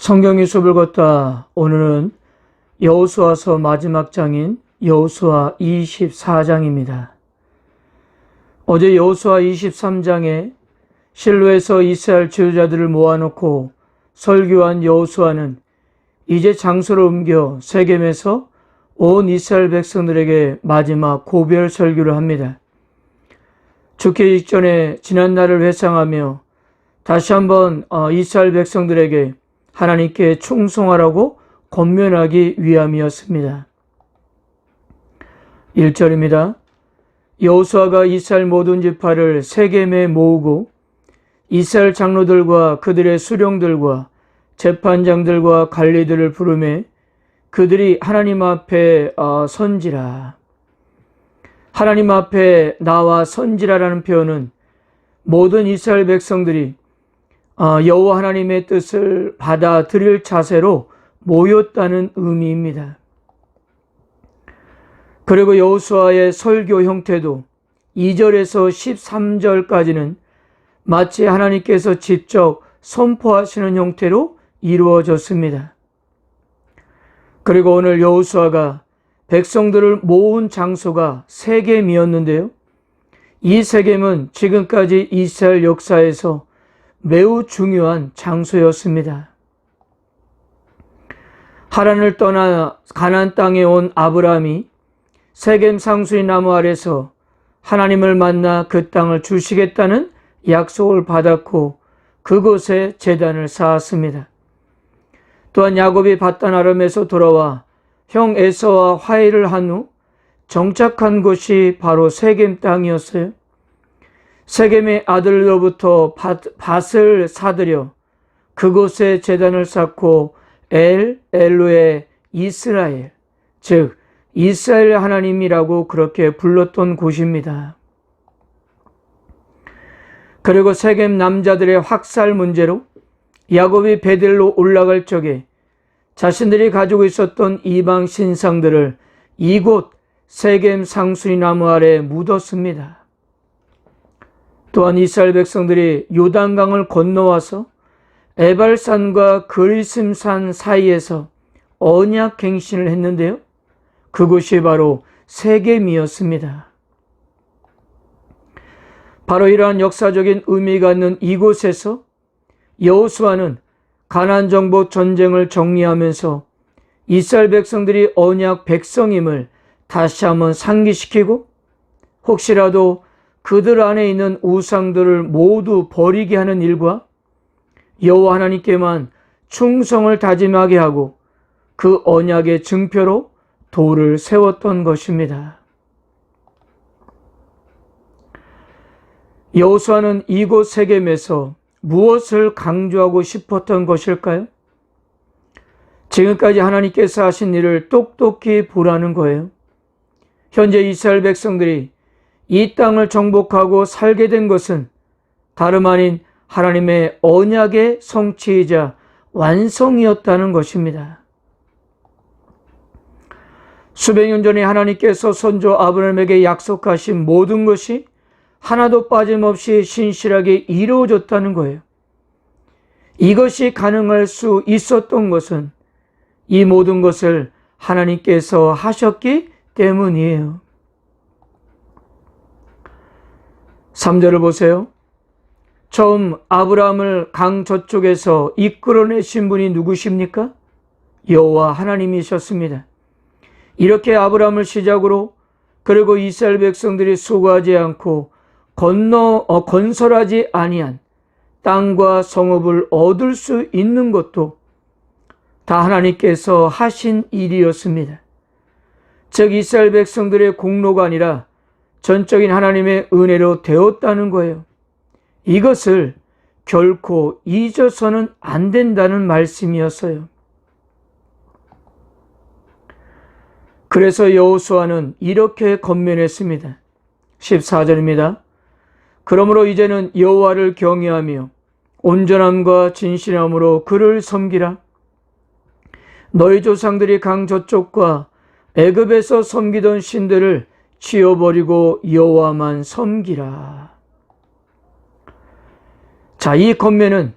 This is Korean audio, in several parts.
성경의 숲을 걷다. 오늘은 여호수아서 마지막 장인 여호수아 24장입니다. 어제 여호수아 23장에 실로에서 이스라엘 지도자들을 모아놓고 설교한 여호수아는 이제 장소를 옮겨 세겜에서 온 이스라엘 백성들에게 마지막 고별 설교를 합니다. 죽기 직전에 지난 날을 회상하며 다시 한번 이스라엘 백성들에게 하나님께 충성하라고 권면하기 위함이었습니다. 1절입니다. 여호수아가 이스라엘 모든 지파를 세겜에 모으고 이스라엘 장로들과 그들의 수령들과 재판장들과 관리들을 부르매 그들이 하나님 앞에 선지라. 하나님 앞에 나와 선지라라는 표현은 모든 이스라엘 백성들이 여호와 하나님의 뜻을 받아들일 자세로 모였다는 의미입니다. 그리고 여호수아의 설교 형태도 2절에서 13절까지는 마치 하나님께서 직접 선포하시는 형태로 이루어졌습니다. 그리고 오늘 여호수아가 백성들을 모은 장소가 세겜이었는데요. 이 세겜은 지금까지 이스라엘 역사에서 매우 중요한 장소였습니다. 하란을 떠나 가나안 땅에 온 아브라함이 세겜 상수리 나무 아래서 하나님을 만나 그 땅을 주시겠다는 약속을 받았고 그곳에 제단을 쌓았습니다. 또한 야곱이 밧단 아람에서 돌아와 형 에서와 화해를 한 후 정착한 곳이 바로 세겜 땅이었어요. 세겜의 아들로부터 밭을 사들여 그곳에 제단을 쌓고 엘로에 이스라엘, 즉 이스라엘 하나님이라고 그렇게 불렀던 곳입니다. 그리고 세겜 남자들의 학살 문제로 야곱이 베델로 올라갈 적에 자신들이 가지고 있었던 이방 신상들을 이곳 세겜 상수리 나무 아래 묻었습니다. 또한 이스라엘 백성들이 요단강을 건너와서 에발산과 그리심산 사이에서 언약 갱신을 했는데요. 그곳이 바로 세겜이었습니다. 바로 이러한 역사적인 의미가 있는 이곳에서 여호수아는 가나안 정복 전쟁을 정리하면서 이스라엘 백성들이 언약 백성임을 다시 한번 상기시키고 혹시라도 그들 안에 있는 우상들을 모두 버리게 하는 일과 여호와 하나님께만 충성을 다짐하게 하고 그 언약의 증표로 돌을 세웠던 것입니다. 여호수아는 이곳 세겜에서 무엇을 강조하고 싶었던 것일까요? 지금까지 하나님께서 하신 일을 똑똑히 보라는 거예요. 현재 이스라엘 백성들이 이 땅을 정복하고 살게 된 것은 다름 아닌 하나님의 언약의 성취이자 완성이었다는 것입니다. 수백 년 전에 하나님께서 선조 아브라함에게 약속하신 모든 것이 하나도 빠짐없이 신실하게 이루어졌다는 거예요. 이것이 가능할 수 있었던 것은 이 모든 것을 하나님께서 하셨기 때문이에요. 3절을 보세요. 처음 아브라함을 강 저쪽에서 이끌어내신 분이 누구십니까? 여호와 하나님이셨습니다. 이렇게 아브라함을 시작으로 그리고 이스라엘 백성들이 수고하지 않고 건설하지 아니한 땅과 성읍을 얻을 수 있는 것도 다 하나님께서 하신 일이었습니다. 즉 이스라엘 백성들의 공로가 아니라 전적인 하나님의 은혜로 되었다는 거예요. 이것을 결코 잊어서는 안 된다는 말씀이었어요. 그래서 여호수아는 이렇게 권면했습니다. 14절입니다. 그러므로 이제는 여호와를 경외하며 온전함과 진실함으로 그를 섬기라. 너희 조상들이 강 저쪽과 애굽에서 섬기던 신들을 치워버리고 여호와만 섬기라. 자, 이 권면은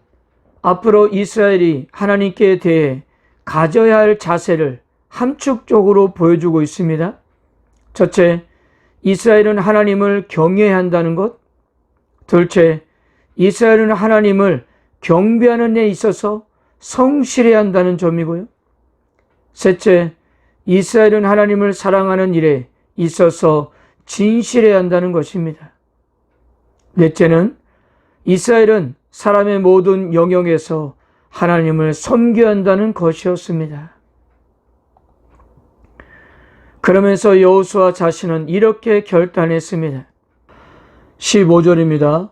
앞으로 이스라엘이 하나님께 대해 가져야 할 자세를 함축적으로 보여주고 있습니다. 첫째, 이스라엘은 하나님을 경외해야 한다는 것. 둘째, 이스라엘은 하나님을 경배하는 데 있어서 성실해야 한다는 점이고요. 셋째, 이스라엘은 하나님을 사랑하는 일에 있어서 진실해야 한다는 것입니다. 넷째는 이스라엘은 사람의 모든 영역에서 하나님을 섬겨야 한다는 것이었습니다. 그러면서 여호수아 자신은 이렇게 결단했습니다. 15절입니다.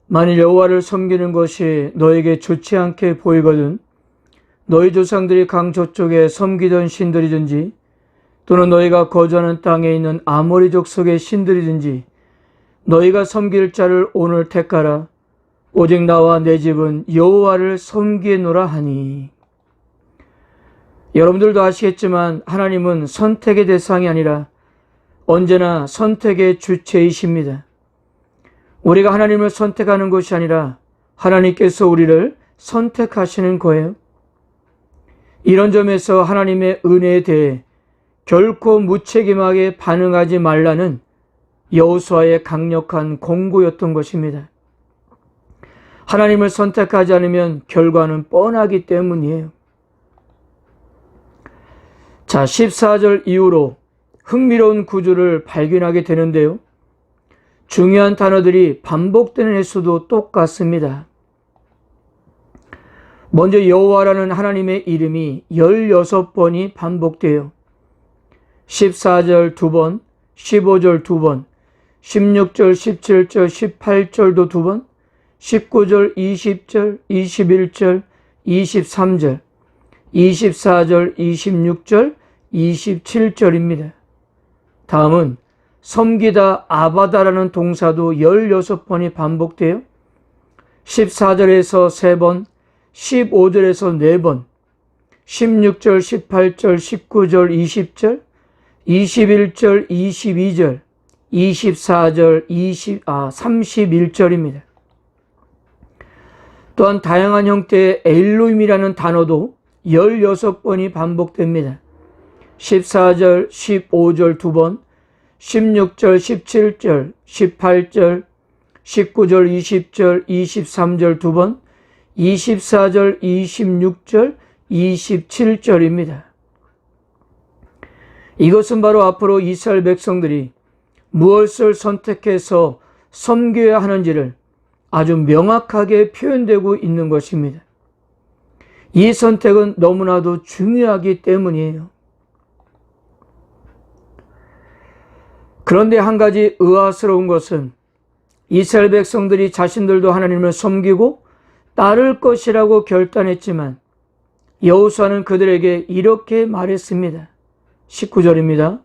만일 여호와를 섬기는 것이 너에게 좋지 않게 보이거든 너희 조상들이 강 저쪽에 섬기던 신들이든지 또는 너희가 거주하는 땅에 있는 아모리족 속의 신들이든지 너희가 섬길 자를 오늘 택하라. 오직 나와 내 집은 여호와를 섬기노라 하니. 여러분들도 아시겠지만 하나님은 선택의 대상이 아니라 언제나 선택의 주체이십니다. 우리가 하나님을 선택하는 것이 아니라 하나님께서 우리를 선택하시는 거예요. 이런 점에서 하나님의 은혜에 대해 결코 무책임하게 반응하지 말라는 여호수아의 강력한 공고였던 것입니다. 하나님을 선택하지 않으면 결과는 뻔하기 때문이에요. 자, 14절 이후로 흥미로운 구조를 발견하게 되는데요. 중요한 단어들이 반복되는 횟수도 똑같습니다. 먼저 여호와라는 하나님의 이름이 16번이 반복돼요. 14절 2번, 15절 2번, 16절, 17절, 18절도 2번, 19절, 20절, 21절, 23절, 24절, 26절, 27절입니다. 다음은 섬기다 아바다라는 동사도 16번이 반복돼요. 14절에서 3번, 15절에서 4번, 16절, 18절, 19절, 20절, 21절, 22절, 24절, 31절입니다. 또한 다양한 형태의 엘로힘이라는 단어도 16번이 반복됩니다. 14절, 15절 2번, 16절, 17절, 18절, 19절, 20절, 23절 2번, 24절, 26절, 27절입니다. 이것은 바로 앞으로 이스라엘 백성들이 무엇을 선택해서 섬겨야 하는지를 아주 명확하게 표현되고 있는 것입니다. 이 선택은 너무나도 중요하기 때문이에요. 그런데 한 가지 의아스러운 것은 이스라엘 백성들이 자신들도 하나님을 섬기고 따를 것이라고 결단했지만 여호수아는 그들에게 이렇게 말했습니다. 19절입니다.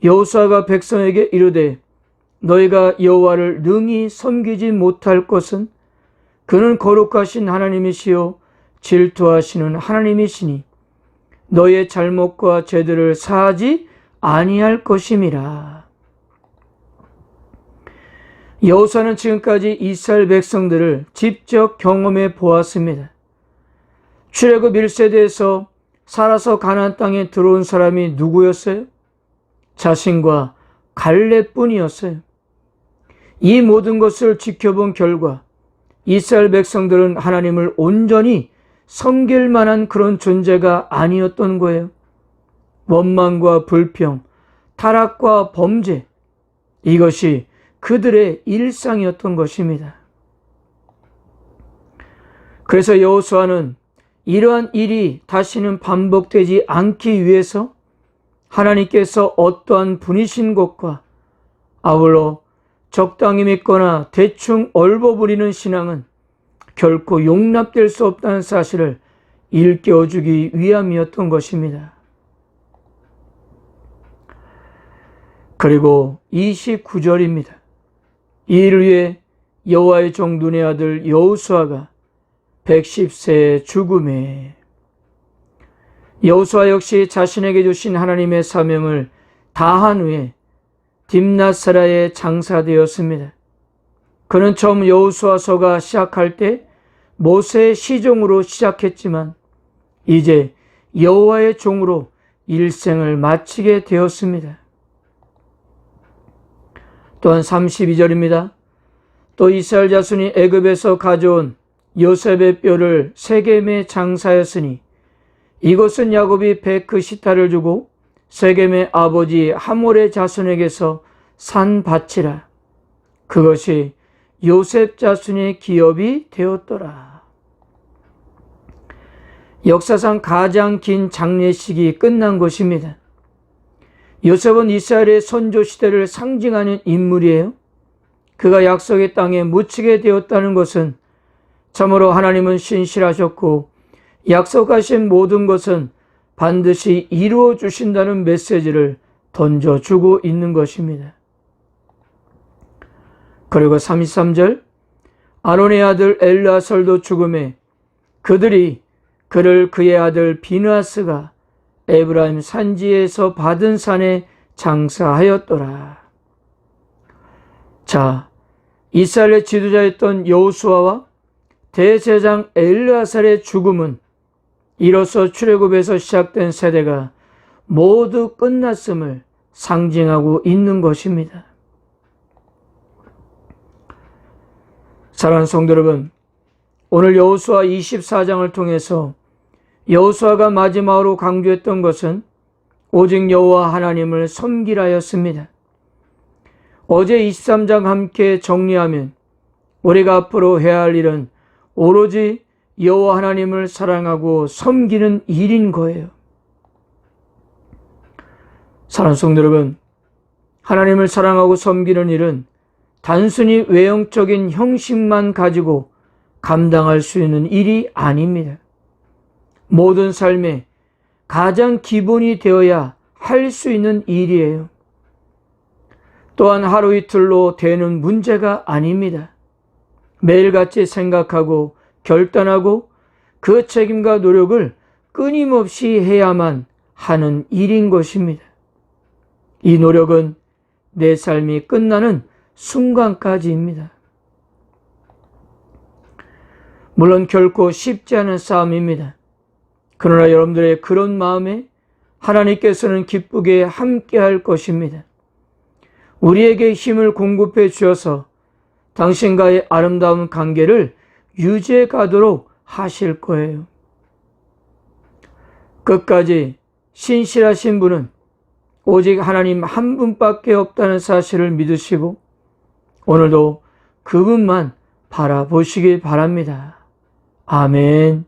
여호수아가 백성에게 이르되 너희가 여호와를 능히 섬기지 못할 것은 그는 거룩하신 하나님이시요 질투하시는 하나님이시니 너희의 잘못과 죄들을 사하지 아니할 것임이라. 여호수아는 지금까지 이스라엘 백성들을 직접 경험해 보았습니다. 출애굽 1세대에서 살아서 가나안 땅에 들어온 사람이 누구였어요? 자신과 갈렙뿐이었어요. 이 모든 것을 지켜본 결과 이스라엘 백성들은 하나님을 온전히 섬길 만한 그런 존재가 아니었던 거예요. 원망과 불평, 타락과 범죄, 이것이 그들의 일상이었던 것입니다. 그래서 여호수아는 이러한 일이 다시는 반복되지 않기 위해서 하나님께서 어떠한 분이신 것과 아울러 적당히 믿거나 대충 얼버무리는 신앙은 결코 용납될 수 없다는 사실을 일깨워주기 위함이었던 것입니다. 그리고 29절입니다. 이 일을 위해 여호와의 종 눈의 아들 여호수아가 110세의 죽음에 여호수아 역시 자신에게 주신 하나님의 사명을 다한 후에 딥낫사라에 장사되었습니다. 그는 처음 여호수아서가 시작할 때 모세의 시종으로 시작했지만 이제 여호와의 종으로 일생을 마치게 되었습니다. 또한 32절입니다. 또 이스라엘 자손이 애굽에서 가져온 요셉의 뼈를 세겜에 장사하였으니 이것은 야곱이 베크시타를 주고 세겜의 아버지 하몰의 자손에게서 산 밭이라. 그것이 요셉 자손의 기업이 되었더라. 역사상 가장 긴 장례식이 끝난 것입니다. 요셉은 이스라엘의 선조 시대를 상징하는 인물이에요. 그가 약속의 땅에 묻히게 되었다는 것은 참으로 하나님은 신실하셨고 약속하신 모든 것은 반드시 이루어 주신다는 메시지를 던져주고 있는 것입니다. 그리고 33절, 아론의 아들 엘르아설도 죽음에 그들이 그를 그의 아들 비느하스가 에브라임 산지에서 받은 산에 장사하였더라. 자, 이스라엘의 지도자였던 여호수아와 대제사장 엘르아살의 죽음은 이로써 출애굽에서 시작된 세대가 모두 끝났음을 상징하고 있는 것입니다. 사랑하는 성도 여러분, 오늘 여호수아 24장을 통해서 여호수아가 마지막으로 강조했던 것은 오직 여호와 하나님을 섬기라였습니다. 어제 23장 함께 정리하면 우리가 앞으로 해야 할 일은 오로지 여호와 하나님을 사랑하고 섬기는 일인 거예요. 사랑하는 성도 여러분, 하나님을 사랑하고 섬기는 일은 단순히 외형적인 형식만 가지고 감당할 수 있는 일이 아닙니다. 모든 삶에 가장 기본이 되어야 할 수 있는 일이에요. 또한 하루 이틀로 되는 문제가 아닙니다. 매일같이 생각하고 결단하고 그 책임과 노력을 끊임없이 해야만 하는 일인 것입니다. 이 노력은 내 삶이 끝나는 순간까지입니다. 물론 결코 쉽지 않은 싸움입니다. 그러나 여러분들의 그런 마음에 하나님께서는 기쁘게 함께 할 것입니다. 우리에게 힘을 공급해 주셔서 당신과의 아름다운 관계를 유지해 가도록 하실 거예요. 끝까지 신실하신 분은 오직 하나님 한 분밖에 없다는 사실을 믿으시고 오늘도 그분만 바라보시길 바랍니다. 아멘.